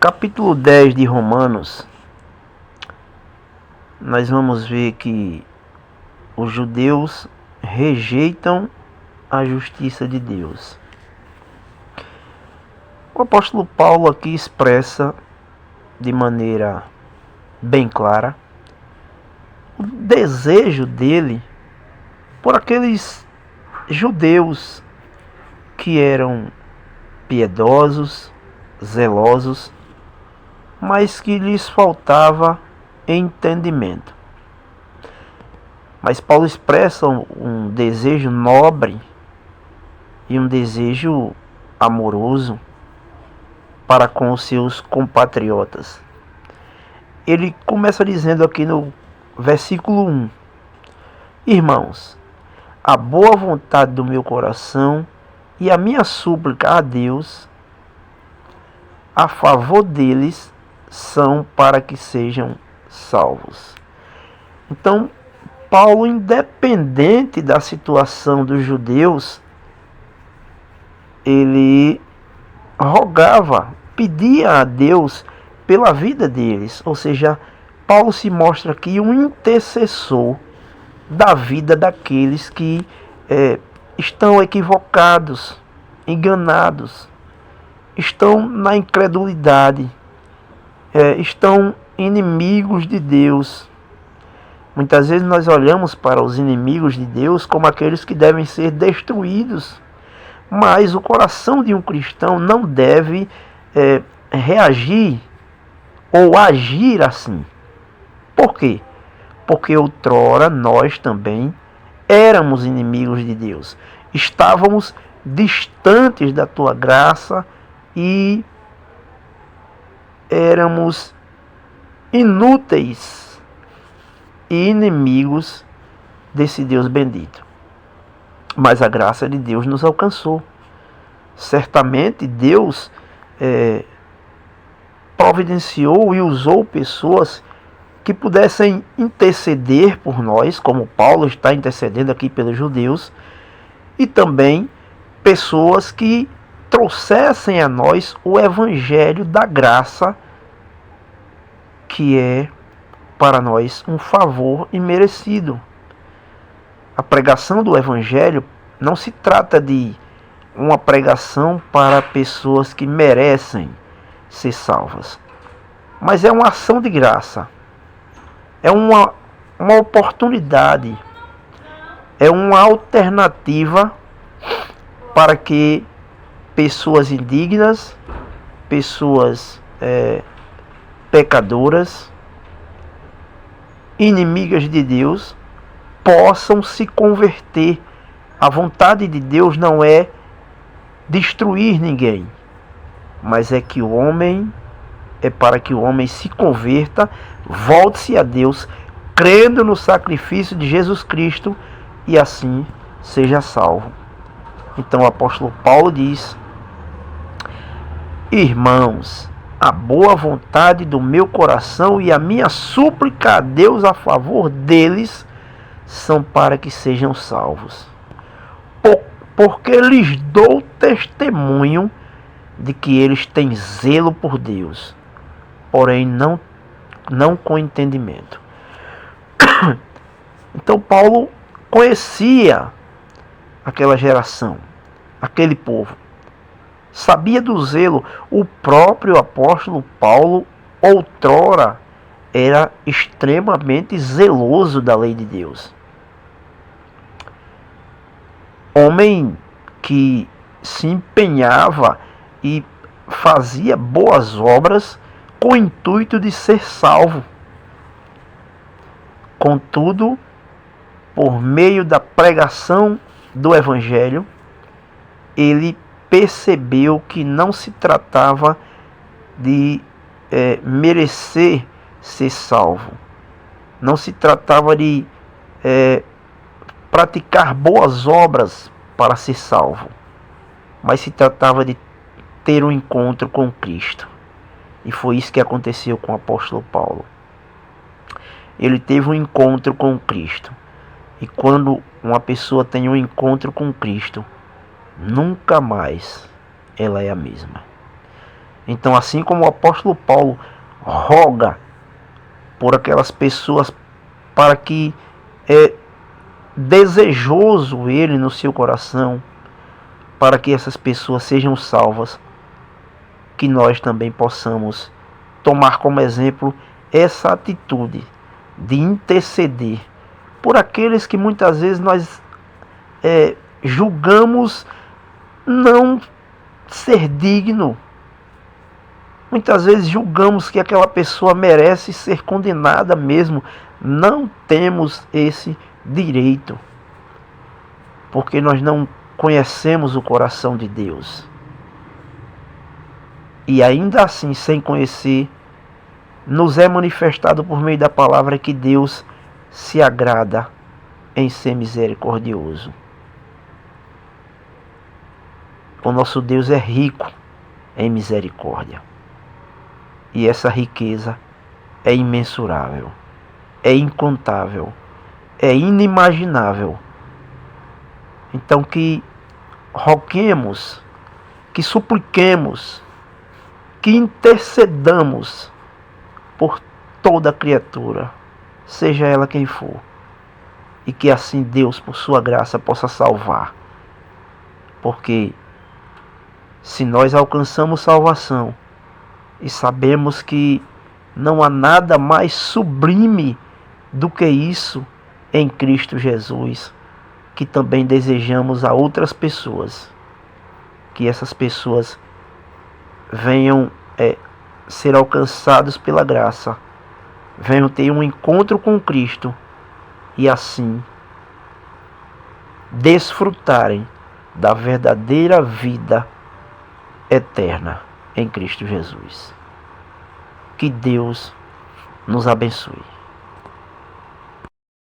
capítulo 10 de Romanos, nós vamos ver que os judeus rejeitam a justiça de Deus. O apóstolo Paulo aqui expressa de maneira bem clara o desejo dele por aqueles judeus que eram piedosos, zelosos, mas que lhes faltava entendimento. Mas Paulo expressa um desejo nobre e um desejo amoroso para com os seus compatriotas. Ele começa dizendo aqui no versículo 1: Irmãos, a boa vontade do meu coração e a minha súplica a Deus a favor deles são para que sejam salvos. Então, Paulo, independente da situação dos judeus, ele rogava, pedia a Deus pela vida deles. Ou seja, Paulo se mostra aqui um intercessor da vida daqueles que estão equivocados, enganados, estão na incredulidade, estão inimigos de Deus. Muitas vezes nós olhamos para os inimigos de Deus como aqueles que devem ser destruídos, mas o coração de um cristão não deve reagir ou agir assim. Por quê? Porque outrora nós também éramos inimigos de Deus. Estávamos distantes da tua graça e éramos inúteis e inimigos desse Deus bendito. Mas a graça de Deus nos alcançou. Certamente Deus providenciou e usou pessoas que pudessem interceder por nós, como Paulo está intercedendo aqui pelos judeus, e também pessoas que trouxessem a nós o evangelho da graça, que é para nós um favor imerecido. A pregação do evangelho não se trata de uma pregação para pessoas que merecem ser salvas, mas é uma ação de graça. É uma oportunidade, é uma alternativa para que pessoas indignas, pessoas pecadoras, inimigas de Deus, possam se converter. A vontade de Deus não é destruir ninguém, mas é para que o homem se converta, volte-se a Deus, crendo no sacrifício de Jesus Cristo, e assim seja salvo. Então o apóstolo Paulo diz: Irmãos, a boa vontade do meu coração e a minha súplica a Deus a favor deles são para que sejam salvos. Porque lhes dou testemunho de que eles têm zelo por Deus, porém não com entendimento. Então Paulo conhecia aquela geração, aquele povo, sabia do zelo. O próprio apóstolo Paulo outrora era extremamente zeloso da lei de Deus. Homem que se empenhava e fazia boas obras com o intuito de ser salvo. Contudo, por meio da pregação do evangelho, ele percebeu que não se tratava de merecer ser salvo. Não se tratava de praticar boas obras para ser salvo, mas se tratava de ter um encontro com Cristo. E foi isso que aconteceu com o apóstolo Paulo. Ele teve um encontro com Cristo. E quando uma pessoa tem um encontro com Cristo, nunca mais ela é a mesma. Então, assim como o apóstolo Paulo roga por aquelas pessoas para que desejoso ele no seu coração, para que essas pessoas sejam salvas, que nós também possamos tomar como exemplo essa atitude de interceder por aqueles que muitas vezes nós julgamos não ser digno. Muitas vezes julgamos que aquela pessoa merece ser condenada mesmo. Não temos esse direito, porque nós não conhecemos o coração de Deus. E ainda assim, sem conhecer, nos é manifestado por meio da palavra que Deus se agrada em ser misericordioso. O nosso Deus é rico em misericórdia. E essa riqueza é imensurável, é incontável, é inimaginável. Então que roguemos, que supliquemos, que intercedamos por toda criatura, seja ela quem for, e que assim Deus, por sua graça, possa salvar. Porque se nós alcançamos salvação e sabemos que não há nada mais sublime do que isso em Cristo Jesus, que também desejamos a outras pessoas, que essas pessoas venham ser alcançados pela graça, venham ter um encontro com Cristo e assim desfrutarem da verdadeira vida eterna em Cristo Jesus. Que Deus nos abençoe.